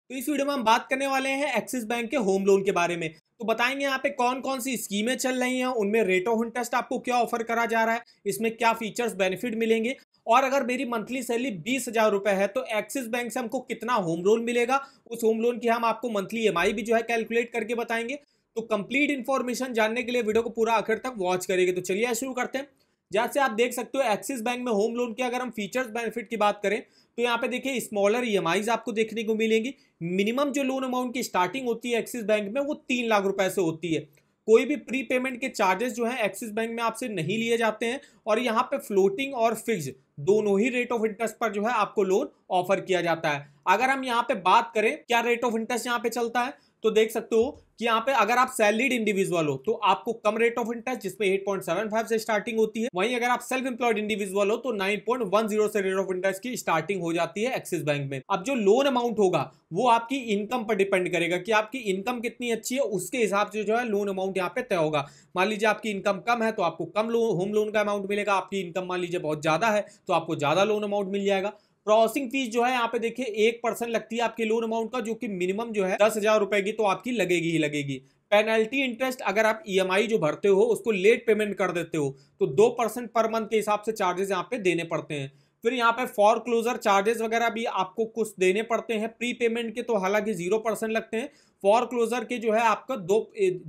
तो इस वीडियो में हम बात करने वाले हैं एक्सिस बैंक के होम लोन के बारे में। तो बताएंगे यहाँ पे कौन कौन सी स्कीमें चल रही हैं, उनमें रेट ऑफ इंटरेस्ट आपको क्या ऑफर करा जा रहा है, इसमें क्या फीचर्स बेनिफिट मिलेंगे, और अगर मेरी मंथली सैलरी 20,000 रुपए है तो एक्सिस बैंक से हमको कितना होम लोन मिलेगा, उस होम लोन की हम आपको मंथली ईएमआई भी जो है कैलकुलेट करके बताएंगे। तो कंप्लीट इन्फॉर्मेशन जानने के लिए वीडियो को पूरा आखिर तक वॉच करेंगे। तो चलिए शुरू करते हैं। जैसे आप देख सकते हो एक्सिस बैंक में होम लोन के अगर हम फीचर्स बेनिफिट की बात करें तो यहाँ पे देखिए स्मॉलर ईएमआईज आपको देखने को मिलेंगी। मिनिमम जो लोन अमाउंट की स्टार्टिंग होती है एक्सिस बैंक में वो 3 लाख रुपए से होती है। कोई भी प्री पेमेंट के चार्जेस जो है एक्सिस बैंक में आपसे नहीं लिए जाते हैं और यहाँ पे फ्लोटिंग और फिक्स दोनों ही रेट ऑफ इंटरेस्ट पर जो है आपको लोन ऑफर किया जाता है। अगर हम यहाँ पे बात करें क्या रेट ऑफ इंटरेस्ट यहाँ पे चलता है तो देख सकते हो कि यहाँ पे अगर आप सैलरीड इंडिविजुअल हो तो आपको कम रेट ऑफ इंटरेस्ट जिसमें 8.75 से स्टार्टिंग होती है। वहीं अगर आप सेल्फ एम्प्लॉयड इंडिविजुअल हो तो 9.10 से रेट ऑफ इंटरेस्ट की स्टार्टिंग हो जाती है एक्सिस बैंक में। अब जो लोन अमाउंट होगा वो आपकी इनकम पर डिपेंड करेगा कि आपकी इनकम कितनी अच्छी है, उसके हिसाब से जो है लोन अमाउंट यहाँ पे तय होगा। मान लीजिए आपकी इनकम कम है तो आपको कम होम लोन का अमाउंट मिलेगा, आपकी इनकम मान लीजिए बहुत ज्यादा है तो आपको ज्यादा लोन अमाउंट मिल जाएगा। प्रोसेसिंग फीस जो है यहाँ पे देखिए 1% लगती है आपके लोन अमाउंट का, जो कि मिनिमम जो है 10,000 रुपए की तो आपकी लगेगी ही लगेगी। पेनल्टी इंटरेस्ट अगर आप ईएमआई जो भरते हो उसको लेट पेमेंट कर देते हो तो 2% पर मंथ के हिसाब से चार्जेस यहाँ पे देने पड़ते हैं। फिर यहाँ पे फॉर क्लोजर चार्जेस वगैरह भी आपको कुछ देने पड़ते हैं प्री पेमेंट के, तो हालांकि 0% लगते हैं। फॉर क्लोजर के जो है आपका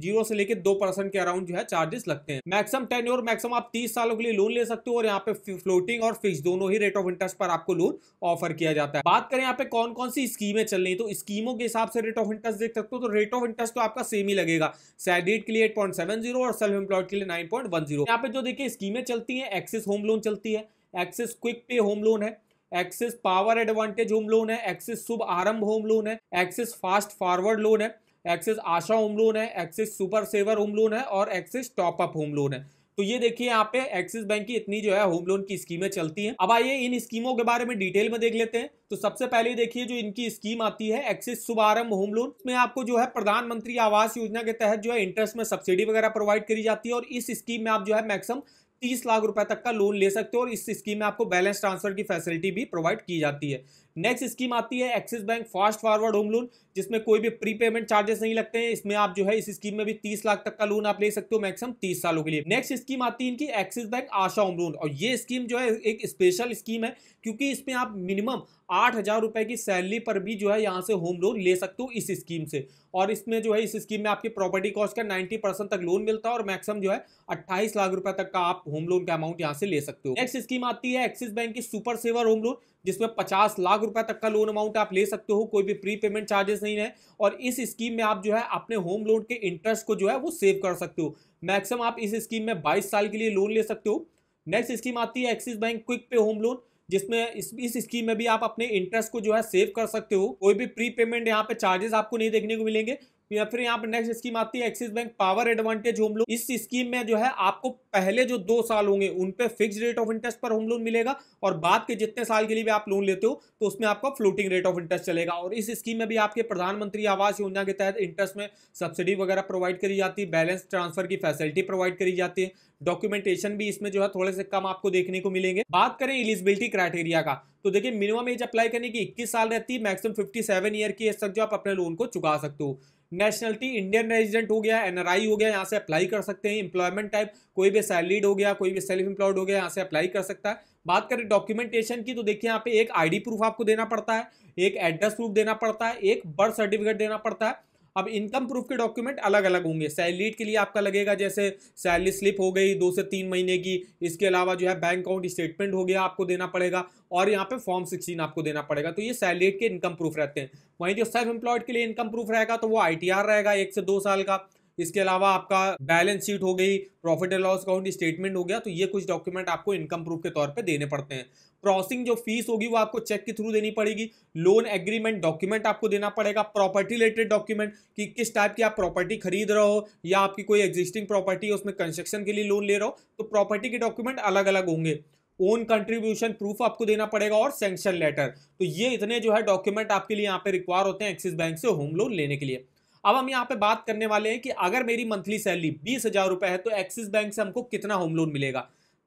0 से लेकर 2% के अराउंड जो है चार्जेस लगते हैं। मैक्सिमम टेन्योर मैक्सिमम आप 30 सालों के लिए लोन ले सकते हो और यहाँ पे फ्लोटिंग और फिक्स दोनों ही रेट ऑफ इंटरेस्ट पर आपको लोन ऑफर किया जाता है। बात करें यहाँ पे कौन कौन सी स्कीमें चल रही है तो स्कीमों के हिसाब से रेट ऑफ इंटरेस्ट देख सकते हो। तो रेट ऑफ इंटरेस्ट तो आपका सेम ही लगेगा, सैलरीड के लिए 8.70 और सेल्फ एम्प्लॉयड के लिए 9.10। यहाँ पे जो देखिए स्कीमें चलती है एक्सिस होम लोन चलती है, Axis quick pay home loan है, Axis power advantage home loan है, Axis Shubh Aarambh home loan है, एक्सिस फास्ट फॉरवर्ड लोन है, एक्सिस आशा होम लोन है, Axis super saver home loan है और Axis top up home loan है। तो ये देखिए यहाँ पे एक्सिस बैंक की इतनी जो है होम लोन की स्कीमें चलती हैं। अब आइए इन स्कीमों के बारे में डिटेल में देख लेते हैं। तो सबसे पहले देखिए जो इनकी स्कीम आती है एक्सिस शुभारंभ होम लोन, इसमें आपको जो है प्रधानमंत्री आवास योजना के तहत जो है इंटरेस्ट में सब्सिडी वगैरह प्रोवाइड करी जाती है और इस स्कीम में आप जो है मैक्सिमम 30 लाख रुपए तक का लोन ले सकते हो और इस स्कीम में आपको बैलेंस ट्रांसफर की फैसिलिटी भी प्रोवाइड की जाती है। नेक्स्ट स्कीम आती है axis bank fast forward home loan, जिसमें कोई भी प्री पेमेंट चार्जेस नहीं लगते हैं। इसमें आप जो है इस स्कीम में भी 30 लाख तक का लोन आप ले सकते हो मैक्सिमम 30 सालों के लिए। नेक्स्ट स्कीम आती है इनकी एक्सिस बैंक आशा होम लोन और ये स्कीम जो है एक स्पेशल स्कीम है क्योंकि इसमें आप मिनिमम 8,000 रुपए की सैलरी पर भी जो है यहाँ से होम लोन ले सकते हो इस स्कीम से। और इसमें जो है इस स्कीम में आपकी प्रॉपर्टी कॉस्ट का 90% तक लोन मिलता है और मैक्सिमम जो है 28 लाख रुपए तक का आप होम लोन का अमाउंट यहाँ से ले सकते हो। नेक्स्ट स्कीम आती है एक्सिस बैंक की सुपर सेवर होम लोन, जिसमें 50 लाख रुपए तक का लोन अमाउंट आप ले सकते हो, कोई भी प्री पेमेंट चार्जेस नहीं है और इस स्कीम में आप जो है अपने होम लोन के इंटरेस्ट को जो है वो सेव कर सकते हो। मैक्सिमम आप इस स्कीम में 22 साल के लिए लोन ले सकते हो। नेक्स्ट स्कीम आती है axis bank quick pay home loan, जिसमें इस स्कीम में भी आप अपने इंटरेस्ट को जो है सेव कर सकते हो, कोई भी प्री पेमेंट यहाँ पे चार्जेस आपको नहीं देखने को मिलेंगे। या फिर यहाँ पे नेक्स्ट स्कीम आती है axis bank power advantage home loan. इस स्कीम में जो है आपको पहले जो 2 साल होंगे उन पे फिक्स रेट ऑफ इंटरेस्ट पर होम लोन मिलेगा और बाद के जितने साल के लिए भी आप लोन लेते हो तो उसमें आपका फ्लोटिंग रेट ऑफ इंटरेस्ट चलेगा। और इस स्कीम में भी आपके प्रधानमंत्री आवास योजना के तहत इंटरेस्ट में सब्सिडी वगैरह प्रोवाइड करी जाती है, बैलेंस ट्रांसफर की फैसिलिटी प्रोवाइड करी जाती है, डॉक्यूमेंटेशन भी इसमें जो है थोड़े से कम आपको देखने को मिलेंगे। बात करें एलिजिबिलिटी क्राइटेरिया का तो देखिए मिनिमम एज अप्लाई करने की 21 साल रहती है, मैक्सिमम 57 ईयर की एज तक जो आप अपने लोन को चुका सकते हो। नेशनलिटी इंडियन रेजिडेंट हो गया, एनआरआई हो गया, यहाँ से अप्लाई कर सकते हैं। एम्प्लॉयमेंट टाइप कोई भी सैलरीड हो गया, कोई भी सेल्फ एम्प्लॉयड हो गया, यहाँ से अप्लाई कर सकता है। बात करें डॉक्यूमेंटेशन की तो देखिए यहाँ पे एक आईडी प्रूफ आपको देना पड़ता है, एक एड्रेस प्रूफ देना पड़ता है, एक बर्थ सर्टिफिकेट देना पड़ता है। अब इनकम प्रूफ के डॉक्यूमेंट अलग अलग होंगे। सैलरीड के लिए आपका लगेगा जैसे सैलरी स्लिप हो गई 2 से 3 महीने की, इसके अलावा जो है बैंक अकाउंट स्टेटमेंट हो गया आपको देना पड़ेगा और यहाँ पे फॉर्म 16 आपको देना पड़ेगा। तो ये सैलरीड के इनकम प्रूफ रहते हैं। वहीं जो सेल्फ एम्प्लॉयड के लिए इनकम प्रूफ रहेगा तो वो आईटीआर रहेगा 1 से 2 साल का। इसके अलावा आपका बैलेंस शीट हो गई, profit and loss account statement हो गया, तो ये कुछ डॉक्यूमेंट आपको इनकम प्रूफ के तौर पे देने पड़ते हैं। प्रोसेसिंग जो फीस होगी वो आपको चेक के थ्रू देनी पड़ेगी। लोन एग्रीमेंट डॉक्यूमेंट आपको देना पड़ेगा, प्रॉपर्टी रिलेटेड डॉक्यूमेंट कि किस टाइप की आप प्रॉपर्टी खरीद रहे हो या आपकी कोई एग्जिस्टिंग प्रॉपर्टी है उसमें कंस्ट्रक्शन के लिए लोन ले रहे हो तो प्रॉपर्टी के डॉक्यूमेंट अलग अलग होंगे। ओन कंट्रीब्यूशन प्रूफ आपको देना पड़ेगा और सैंक्शन लेटर। तो ये इतने जो है डॉक्यूमेंट आपके लिए यहाँ पे रिक्वायर होते हैं एक्सिस बैंक से होम लोन लेने के लिए। अब हम यहाँ पे बात करने वाले हैं कि अगर मेरी मंथली सैलरी 20,000 रुपए है तो एक्सिस बैंक से हमको कितना होम लोन मिलेगा।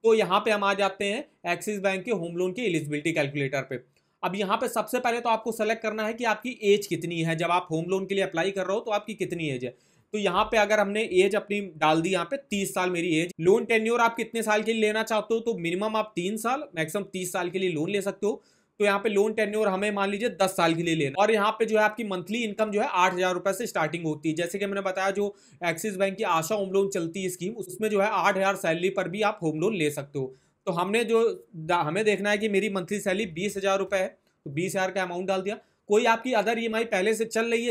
तो यहाँ पे हम आ जाते हैं एक्सिस बैंक के होम लोन की एलिजिबिलिटी कैलकुलेटर पे। अब यहाँ पे सबसे पहले तो आपको सेलेक्ट करना है कि आपकी एज कितनी है, जब आप होम लोन के लिए अप्लाई कर रहे हो तो आपकी कितनी एज है। तो यहाँ पे अगर हमने एज अपनी डाल दी यहाँ पे 30 साल मेरी एज। लोन टेन्योर आप कितने साल के लिए लेना चाहते हो, तो मिनिमम आप 3 साल, मैक्सिमम 30 साल के लिए लोन ले सकते हो। तो यहाँ पे लोन टेन्योर हमें मान लीजिए 10 साल के लिए लेना, और यहाँ पे जो है आपकी मंथली इनकम जो है 8,000 रुपए से स्टार्टिंग होती है। जैसे कि मैंने बताया, जो एक्सिस बैंक की आशा होम लोन चलती है स्कीम, उसमें जो है 8,000 सैलरी पर भी आप होम लोन ले सकते हो। तो हमें देखना है कि मेरी मंथली सैलरी 20,000 रुपए है, तो 20,000 का अमाउंट डाल दिया। कोई आपकी अदर ईएमआई पहले से चल रही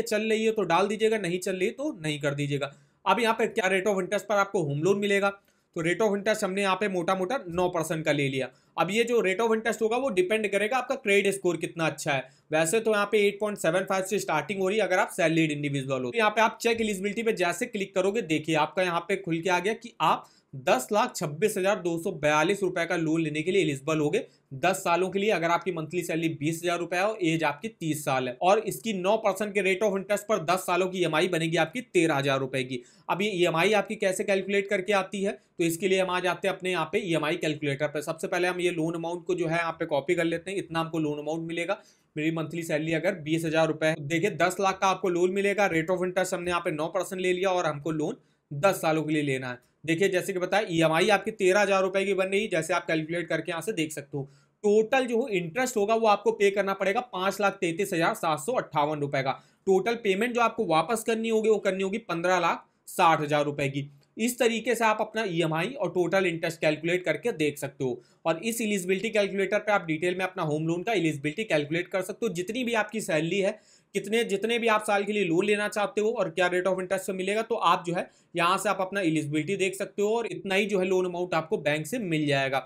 है तो डाल दीजिएगा, नहीं चल रही है तो नहीं कर दीजिएगा। अब यहाँ पे क्या रेट ऑफ इंटरेस्ट पर आपको होम लोन मिलेगा, तो रेट ऑफ इंटरेस्ट हमने यहाँ पे मोटा मोटा 9% का ले लिया। अब ये जो रेट ऑफ इंटरेस्ट होगा वो डिपेंड करेगा आपका क्रेडिट स्कोर कितना अच्छा है। वैसे तो यहाँ पे 8.75 से स्टार्टिंग हो रही है अगर आप सैलरीड इंडिविजुअल हो। तो यहाँ पे आप चेक एलिजिबिलिटी पे जैसे क्लिक करोगे, देखिए आपका यहाँ पे खुल के आ गया कि आप 10,26,242 रुपए का लोन लेने के लिए एलिजिबल हो गए 10 सालों के लिए, अगर आपकी मंथली सैलरी 20,000 रुपए है और एज आपकी 30 साल है। और इसकी 9% के रेट ऑफ इंटरेस्ट पर 10 सालों की ईएमआई बनेगी आपकी 13,000 रुपए की। अब ये ईएमआई आपकी कैसे कैलकुलेट करके आती है, तो इसके लिए हम आ जाते हैं अपने यहाँ पे ईएमआई कैलकुलेटर पे। सबसे पहले हम ये लोन अमाउंट को जो है यहाँ पे कॉपी कर लेते हैं। इतना हमको लोन अमाउंट मिलेगा। मेरी मंथली सैलरी अगर 20,000 रुपए है, देखिए 10 लाख का आपको लोन मिलेगा। रेट ऑफ इंटरेस्ट हमने यहाँ पे 9% ले लिया और हमको लोन 10 सालों के लिए लेना है। देखिए जैसे कि बताया, ईएमआई आपकी 13,000 रुपए की बन रही, जैसे आप कैलकुलेट करके यहाँ से देख सकते हो। टोटल जो इंटरेस्ट होगा वो आपको पे करना पड़ेगा 5,33,758 रुपए का। टोटल पेमेंट जो आपको वापस करनी होगी वो करनी होगी 15,60,000 रुपए की। इस तरीके से आप अपना ईएमआई और टोटल इंटरेस्ट कैलकुलेट करके देख सकते हो। और इस एलिजिबिलिटी कैलकुलेटर पे आप डिटेल में अपना होम लोन का एलिजिबिलिटी कैलकुलेट कर सकते हो। जितनी भी आपकी सैलरी है, जितने भी आप साल के लिए लोन लेना चाहते हो और क्या रेट ऑफ इंटरेस्ट से मिलेगा, तो आप जो है यहाँ से आप अपना एलिजिबिलिटी देख सकते हो और इतना ही जो है लोन अमाउंट आपको बैंक से मिल जाएगा।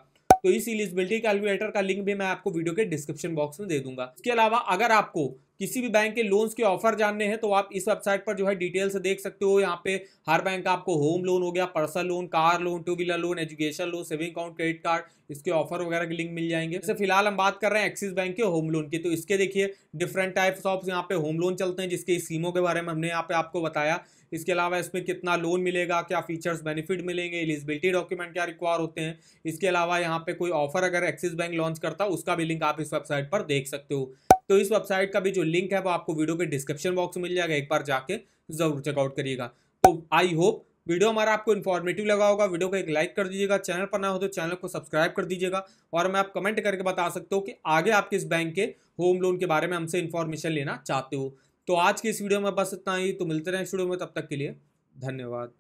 तो इस एलिजिबिलिटी कैलकुलेटर का लिंक भी मैं आपको वीडियो के डिस्क्रिप्शन बॉक्स में दे दूंगा। इसके अलावा अगर आपको किसी भी बैंक के लोन्स के ऑफर जानने हैं तो आप इस वेबसाइट पर जो है डिटेल से देख सकते हो। यहाँ पे हर बैंक का आपको होम लोन हो गया, personal loan, car loan, two wheeler loan, education loan, saving account, credit card, इसके ऑफर वगैरह के लिंक मिल जाएंगे। जैसे फिलहाल हम बात कर रहे हैं एक्सिस बैंक के होम लोन की, तो इसके देखिए डिफरेंट टाइप्स ऑफ यहाँ पे होम लोन चलते हैं, जिसके स्कीमों के बारे में हमने यहाँ पे आपको बताया। इसके अलावा इसमें कितना लोन मिलेगा, क्या फीचर्स बेनिफिट मिलेंगे, एलिजिबिलिटी डॉक्यूमेंट क्या रिक्वायर होते हैं। इसके अलावा यहाँ पे कोई ऑफर अगर एक्सिस बैंक लॉन्च करता है उसका भी लिंक आप इस वेबसाइट पर देख सकते हो। तो इस वेबसाइट का भी जो लिंक है वो आपको वीडियो के डिस्क्रिप्शन बॉक्स में मिल जाएगा, एक बार जाके जरूर चेकआउट करिएगा। तो आई होप वीडियो हमारा आपको इन्फॉर्मेटिव लगा होगा। वीडियो को एक लाइक कर दीजिएगा, चैनल पर ना हो तो चैनल को सब्सक्राइब कर दीजिएगा, और मैं आप कमेंट करके बता सकते हो कि आगे आप किस बैंक के होम लोन के बारे में हमसे इन्फॉर्मेशन लेना चाहते हो। तो आज की इस वीडियो में बस इतना ही, तो मिलते रहे इस वीडियो में, तब तक के लिए धन्यवाद।